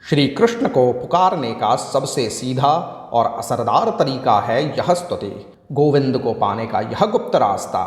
श्री कृष्ण को पुकारने का सबसे सीधा और असरदार तरीका है यह स्तुति। गोविंद को पाने का यह गुप्त रास्ता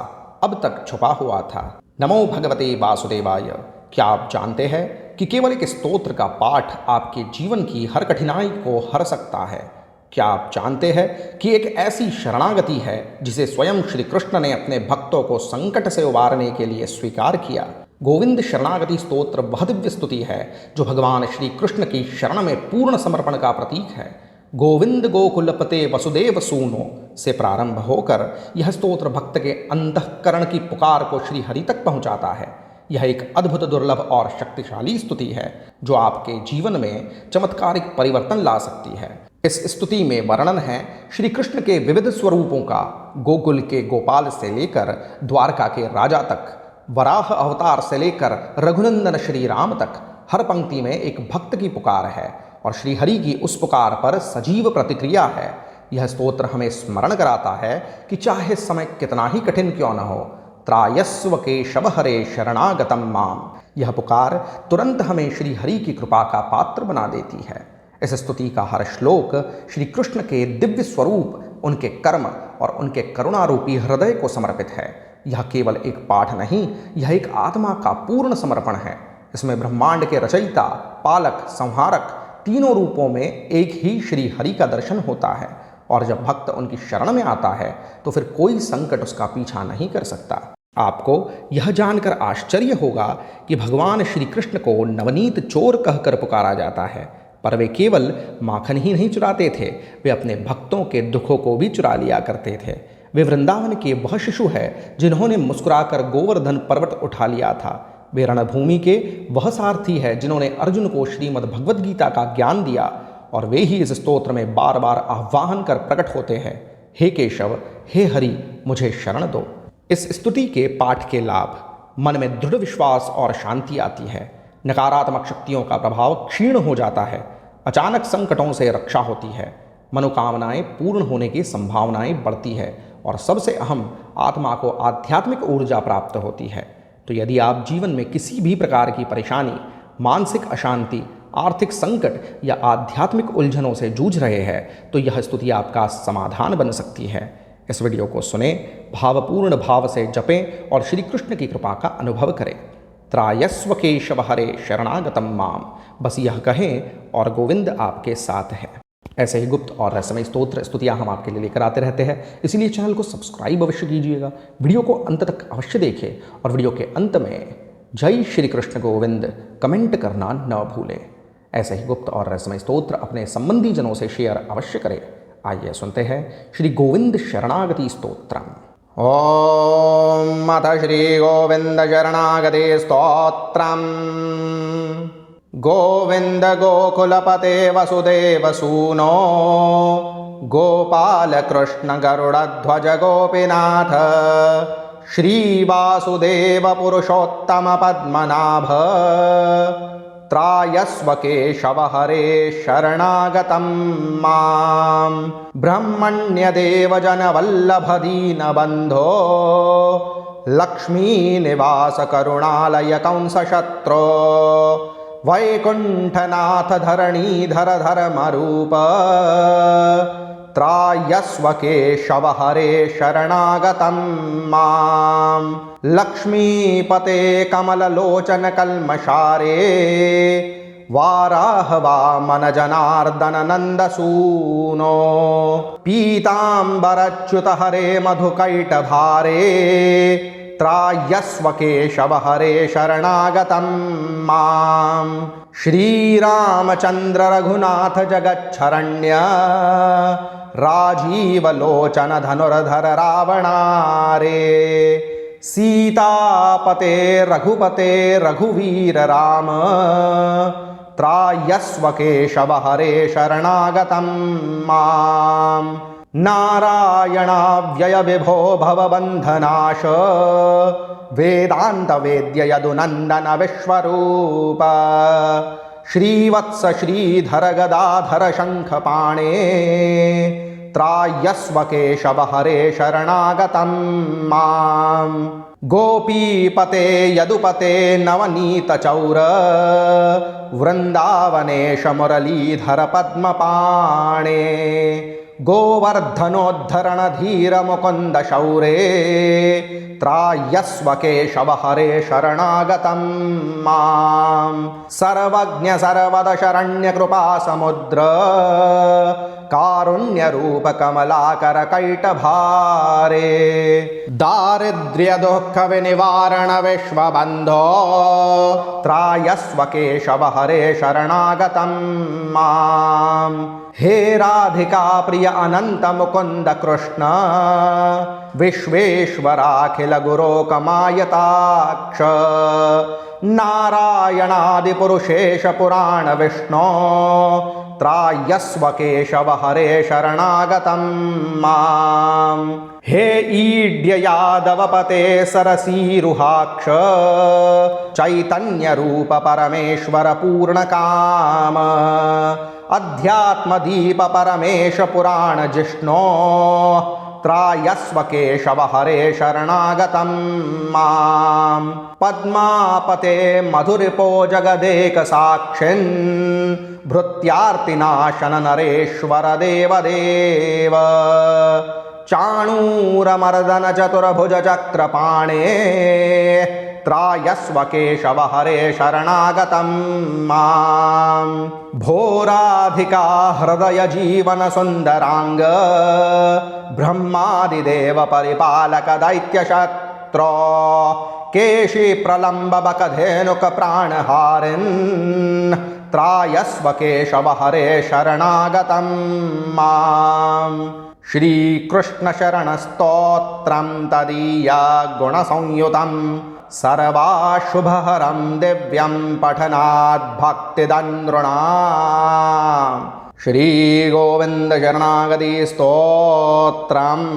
अब तक छुपा हुआ था। नमो भगवते वासुदेवाय। क्या आप जानते हैं कि केवल एक स्तोत्र का पाठ आपके जीवन की हर कठिनाई को हर सकता है? क्या आप जानते हैं कि एक ऐसी शरणागति है जिसे स्वयं श्री कृष्ण ने अपने भक्तों को संकट से उबारने के लिए स्वीकार किया? गोविंद शरणागति स्तोत्र वह दिव्य स्तुति है जो भगवान श्री कृष्ण की शरण में पूर्ण समर्पण का प्रतीक है। गोविंद गोकुलपते वसुदेव सूनो से प्रारंभ होकर यह स्तोत्र भक्त के अंतःकरण की पुकार को श्री हरि तक पहुंचाता है। यह एक अद्भुत, दुर्लभ और शक्तिशाली स्तुति है जो आपके जीवन में चमत्कारिक परिवर्तन ला सकती है। इस स्तुति में वर्णन है श्री कृष्ण के विविध स्वरूपों का। गोकुल के गोपाल से लेकर द्वारका के राजा तक, वराह अवतार से लेकर रघुनंदन श्री राम तक, हर पंक्ति में एक भक्त की पुकार है और श्री हरि की उस पुकार पर सजीव प्रतिक्रिया है। यह स्तोत्र हमें स्मरण कराता है कि चाहे समय कितना ही कठिन क्यों न हो, त्रायस्व केशव हरे शरणागतम माम, यह पुकार तुरंत हमें श्री हरि की कृपा का पात्र बना देती है। इस स्तुति का हर श्लोक श्री कृष्ण के दिव्य स्वरूप, उनके कर्म और उनके करुणारूपी हृदय को समर्पित है। यह केवल एक पाठ नहीं, यह एक आत्मा का पूर्ण समर्पण है। इसमें ब्रह्मांड के रचयिता, पालक, संहारक तीनों रूपों में एक ही श्री हरि का दर्शन होता है और जब भक्त उनकी शरण में आता है तो फिर कोई संकट उसका पीछा नहीं कर सकता। आपको यह जानकर आश्चर्य होगा कि भगवान श्री कृष्ण को नवनीत चोर कहकर पुकारा जाता है, पर वे केवल माखन ही नहीं चुराते थे, वे अपने भक्तों के दुखों को भी चुरा लिया करते थे। वे वृंदावन के वह शिशु है जिन्होंने मुस्कुराकर गोवर्धन पर्वत उठा लिया था। वे रणभूमि के वह सारथी है जिन्होंने अर्जुन को श्रीमद् भगवद गीता का ज्ञान दिया और वे ही इस स्तोत्र में बार बार आह्वान कर प्रकट होते हैं, हे केशव, हे हरि, मुझे शरण दो। इस स्तुति के पाठ के लाभ: मन में दृढ़ विश्वास और शांति आती है, नकारात्मक शक्तियों का प्रभाव क्षीण हो जाता है, अचानक संकटों से रक्षा होती है, मनोकामनाएं पूर्ण होने की संभावनाएं बढ़ती है और सबसे अहम, आत्मा को आध्यात्मिक ऊर्जा प्राप्त होती है। तो यदि आप जीवन में किसी भी प्रकार की परेशानी, मानसिक अशांति, आर्थिक संकट या आध्यात्मिक उलझनों से जूझ रहे हैं तो यह स्तुति आपका समाधान बन सकती है। इस वीडियो को सुने, भावपूर्ण भाव से जपें और श्री कृष्ण की कृपा का अनुभव करें। त्रायस्व केशव हरे शरणागतम माम, बस यह कहें और गोविंद आपके साथ है। ऐसे ही गुप्त और रहस्यमय स्तोत्र स्तुतियाँ हम आपके लिए लेकर आते रहते हैं, इसलिए चैनल को सब्सक्राइब अवश्य कीजिएगा, वीडियो को अंत तक अवश्य देखें और वीडियो के अंत में जय श्री कृष्ण गोविंद कमेंट करना न भूलें। ऐसे ही गुप्त और रहस्यमय स्तोत्र अपने संबंधी जनों से शेयर अवश्य करें। आइए सुनते हैं श्री गोविंद शरणागति स्तोत्रम। ओम अथ श्री गोविंद शरणागति स्तोत्रम। गोविंद गोकुलपते वसुदेव सूनो, गोपाल कृष्ण गरुड़ध्वज गोपीनाथ, श्रीवासुदेव पुरुषोत्तम पद्मनाभ, त्रायस्व केशव हरे शरणागतं मां, ब्रह्मण्यदेव जनवल्लभ दीनबन्धो, लक्ष्मी निवास करुणालय कंसशत्रो, वैकुंठनाथ धरणीधर धर्मरूप, त्रायस्व केशव हरे शरणागतं मां, लक्ष्मीपते कमललोचन कल्मषारे, वाराह वामन जनार्दन नंदसूनो, पीतांबरच्युत हरे मधुकैटभारे, त्रायस्व केशव हरे शरणागतं मां, श्रीरामचंद्र रघुनाथ जगच्छरण्य, राजीवलोचन धनुर्धर रावणारे, सीतापते रघुपते रघुवीर राम, त्रायस्व केशव हरे शरणागतं मां, नारायणाव्यय विभो भवबन्धनाश, वेदांत वेद्य यदुनंदन विश्वरूप, श्रीवत्स श्रीधर गदाधर शंखपाणे, त्रायस्व केशव हरे शरणागतं मां, गोपीपते यदुपते नवनीतचौर वृन्दावनेश मुरलीधर पद्मपाणे गोवर्धनोद्धरणधीर मुकुन्द शौरे त्रायस्व केशव हरे शरणागतं मां सर्वज्ञ सर्वद शरण्य कृपा समुद्र कारुण्य रूप कमलाकर कैटभारे दारिद्र्य दुःख विनिवारण विश्वबन्धो त्रायस्व केशव हरे शरणागतं मां हे राधिका प्रिय अनंत मुकुंद कृष्ण विश्वेश्वराखिल गुरोकमायताक्ष नारायणादिपुरुषेश पुराण विष्णो त्रायस्व केशव हरे शरणागतं मां हे ईड्य यादवपते सरसीरुहाक्ष चैतन्य रूप परमेश्वर पूर्णकाम अध्यात्मदीप परमेश पुराण जिष्णो त्रायस्व केशव हरे शरणागतं मां पद्मापते मधुरिपो जगदेक साक्षिन् भृत्यार्तिनाशन नरेश्वर देवदेव चाणूरमर्दन चतुर्भुज चक्रपाणे त्रायस्व केशव हरे शरणागतं मां भोराधिका हृदय जीवन सुंदरांग ब्रह्मादिदेव परिपालक दैत्यशत्रो केशी प्रलंब बकधेनुक प्राणहारिन् त्रायस्व केशव हरे शरणागतं मां श्रीकृष्ण शरण स्तोत्रं तदीया गुणसंयुतं सर्वाशुभहरं दिव्यं पठनात् भक्तिदनृणाम् श्रीगोविन्द शरणागति स्तोत्रम्।